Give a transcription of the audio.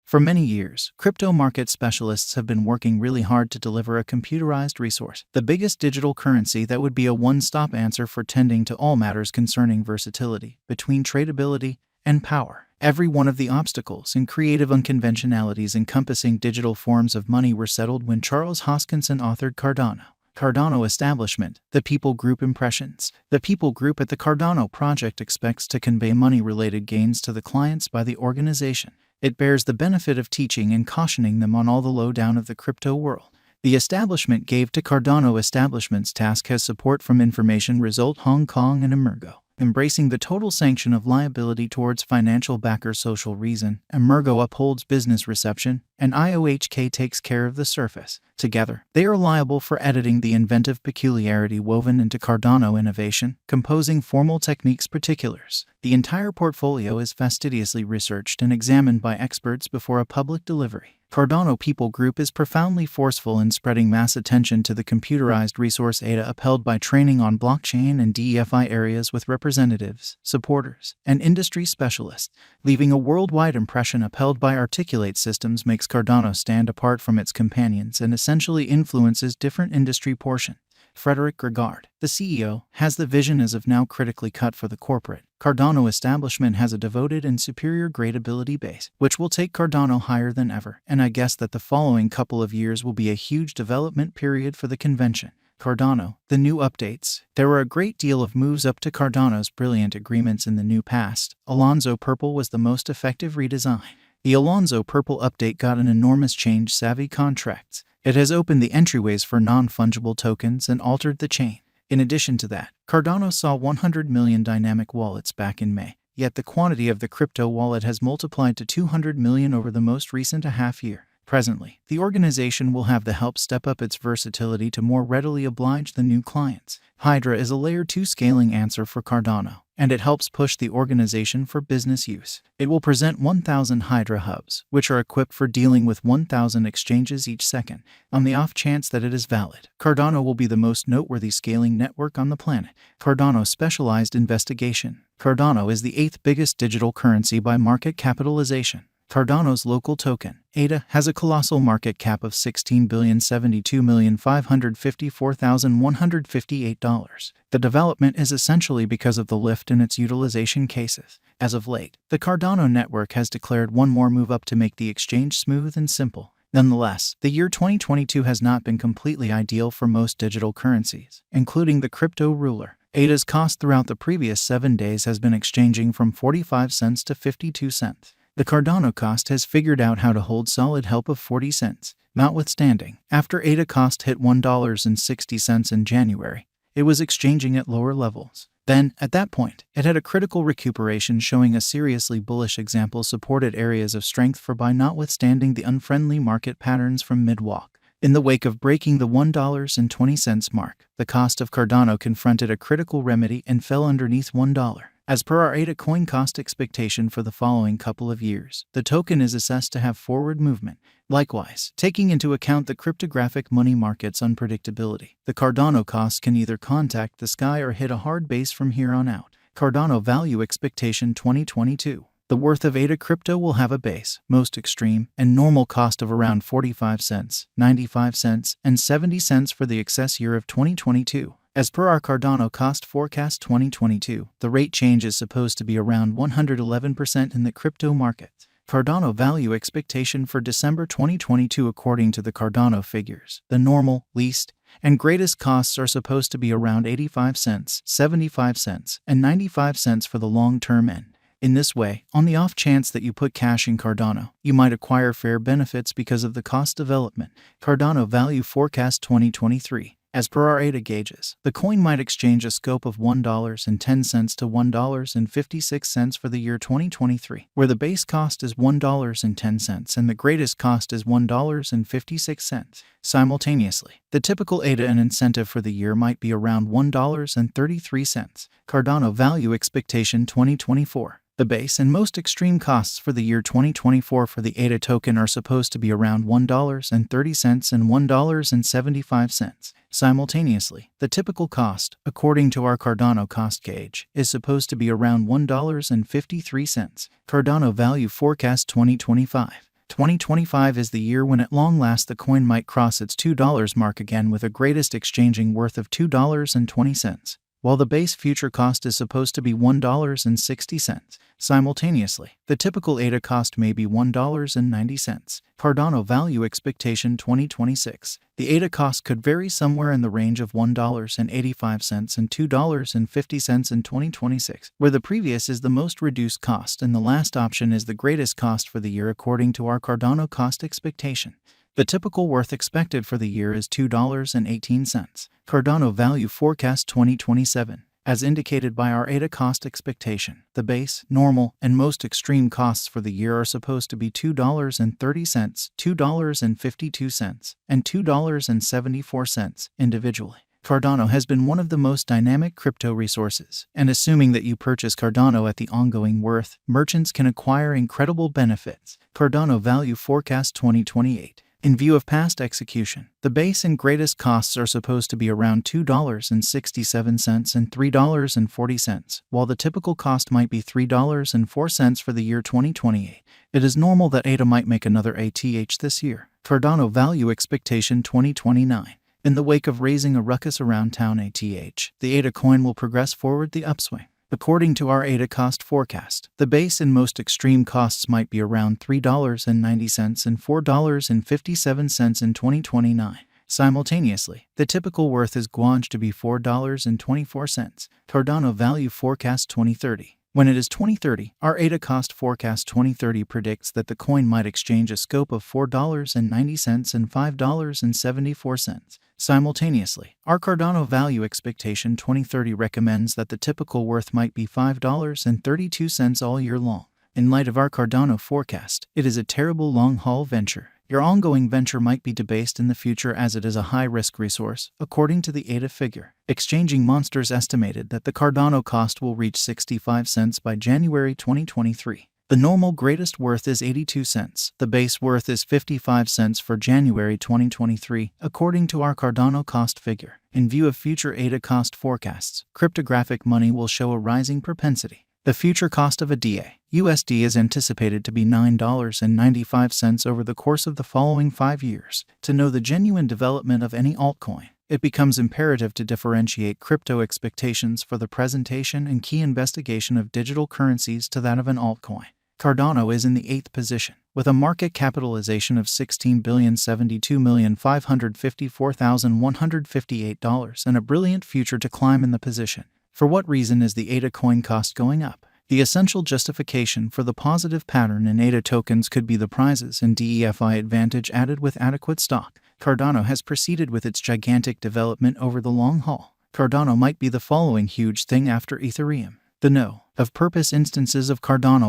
For many years, crypto market specialists have been working really hard to deliver a computerized resource, the biggest digital currency that would be a one-stop answer for tending to all matters concerning versatility, between tradability, and power. Every one of the obstacles and creative unconventionalities encompassing digital forms of money were settled when Charles Hoskinson authored Cardano. Cardano Establishment, the People Group Impressions. The People Group at the Cardano project expects to convey money-related gains to the clients by the organization. It bears the benefit of teaching and cautioning them on all the lowdown of the crypto world. The establishment gave to Cardano Establishment's task has support from Information Result Hong Kong and Emergo. Embracing the total sanction of liability towards financial backer social reason, Emergo upholds business reception, and IOHK takes care of the surface. Together, they are liable for editing the inventive peculiarity woven into Cardano innovation, composing formal techniques particulars. The entire portfolio is fastidiously researched and examined by experts before a public delivery. Cardano People Group is profoundly forceful in spreading mass attention to the computerized resource ADA upheld by training on blockchain and DeFi areas with representatives, supporters, and industry specialists. Leaving a worldwide impression upheld by articulate systems makes Cardano stand apart from its companions and essentially influences different industry portions. Frederick Gregard, the CEO, has the vision as of now critically cut for the corporate. Cardano Establishment has a devoted and superior gradability base, which will take Cardano higher than ever, and I guess that the following couple of years will be a huge development period for the convention. Cardano, the new updates. There were a great deal of moves up to Cardano's brilliant agreements in the new past. Alonzo Purple was the most effective redesign. The Alonzo Purple update got an enormous change-savvy contracts. It has opened the entryways for non-fungible tokens and altered the chain. In addition to that, Cardano saw 100 million dynamic wallets back in May, yet the quantity of the crypto wallet has multiplied to 200 million over the most recent half year. Presently, the organization will have the help step up its versatility to more readily oblige the new clients. Hydra is a Layer 2 scaling answer for Cardano, and it helps push the organization for business use. It will present 1,000 Hydra hubs, which are equipped for dealing with 1,000 exchanges each second. On the off chance that it is valid, Cardano will be the most noteworthy scaling network on the planet. Cardano Specialized Investigation. Cardano is the 8th biggest digital currency by market capitalization. Cardano's local token, ADA, has a colossal market cap of $16,072,554,158. The development is essentially because of the lift in its utilization cases. As of late, the Cardano network has declared one more move up to make the exchange smooth and simple. Nonetheless, the year 2022 has not been completely ideal for most digital currencies, including the crypto ruler. ADA's cost throughout the previous 7 days has been exchanging from 45 cents to 52 cents. The Cardano cost has figured out how to hold solid help of 40 cents. Notwithstanding, after ADA cost hit $1.60 in January, it was exchanging at lower levels. Then, at that point, it had a critical recuperation showing a seriously bullish example supported areas of strength for buy notwithstanding the unfriendly market patterns from mid-walk. In the wake of breaking the $1.20 mark, the cost of Cardano confronted a critical remedy and fell underneath $1. As per our ADA coin cost expectation for the following couple of years, the token is assessed to have forward movement. Likewise, taking into account the cryptographic money market's unpredictability, the Cardano cost can either contact the sky or hit a hard base from here on out. Cardano Value Expectation 2022. The worth of ADA crypto will have a base, most extreme, and normal cost of around 45 cents, 95 cents, and 70 cents for the excess year of 2022. As per our Cardano cost forecast 2022, the rate change is supposed to be around 111% in the crypto market. Cardano Value Expectation for December 2022 according to the Cardano figures, the normal, least, and greatest costs are supposed to be around 85 cents, 75 cents, and 95 cents for the long-term end. In this way, on the off chance that you put cash in Cardano, you might acquire fair benefits because of the cost development. Cardano Value Forecast 2023. As per our ADA gauges, the coin might exchange a scope of $1.10 to $1.56 for the year 2023, where the base cost is $1.10 and the greatest cost is $1.56. Simultaneously, the typical ADA and incentive for the year might be around $1.33. Cardano Value Expectation 2024. The base and most extreme costs for the year 2024 for the ADA token are supposed to be around $1.30 and $1.75. Simultaneously, the typical cost, according to our Cardano cost gauge, is supposed to be around $1.53. Cardano Value Forecast 2025. 2025 is the year when at long last the coin might cross its $2 mark again with a greatest exchanging worth of $2.20, while the base future cost is supposed to be $1.60. Simultaneously, the typical ADA cost may be $1.90. Cardano Value Expectation 2026. The ADA cost could vary somewhere in the range of $1.85 and $2.50 in 2026, where the previous is the most reduced cost and the last option is the greatest cost for the year according to our Cardano cost expectation. The typical worth expected for the year is $2.18. Cardano Value Forecast 2027. As indicated by our ADA cost expectation, the base, normal, and most extreme costs for the year are supposed to be $2.30, $2.52, and $2.74 individually. Cardano has been one of the most dynamic crypto resources, and assuming that you purchase Cardano at the ongoing worth, merchants can acquire incredible benefits. Cardano Value Forecast 2028. In view of past execution, the base and greatest costs are supposed to be around $2.67 and $3.40, while the typical cost might be $3.04 for the year 2028. It is normal that ADA might make another ATH this year. Cardano Value Expectation 2029. In the wake of raising a ruckus around town ATH, the ADA coin will progress forward the upswing. According to our ADA cost forecast, the base and most extreme costs might be around $3.90 and $4.57 in 2029. Simultaneously, the typical worth is gauged to be $4.24. Cardano Value Forecast 2030. When it is 2030, our ADA cost forecast 2030 predicts that the coin might exchange a scope of $4.90 and $5.74. Simultaneously, our Cardano Value Expectation 2030 recommends that the typical worth might be $5.32 all year long. In light of our Cardano forecast, it is a terrible long-haul venture. Your ongoing venture might be debased in the future as it is a high-risk resource, according to the ADA figure. Exchanging Monsters estimated that the Cardano cost will reach 65 cents by January 2023. The normal greatest worth is 82 cents. The base worth is 55 cents for January 2023, according to our Cardano cost figure. In view of future ADA cost forecasts, cryptographic money will show a rising propensity. The future cost of a USD is anticipated to be $9.95 over the course of the following 5 years. To know the genuine development of any altcoin, it becomes imperative to differentiate crypto expectations for the presentation and key investigation of digital currencies to that of an altcoin. Cardano is in the 8th position, with a market capitalization of $16,072,554,158 and a brilliant future to climb in the position. For what reason is the ADA coin cost going up? The essential justification for the positive pattern in ADA tokens could be the prizes and DeFi advantage added with adequate stock. Cardano has proceeded with its gigantic development over the long haul. Cardano might be the following huge thing after Ethereum. The no-of-purpose instances of Cardano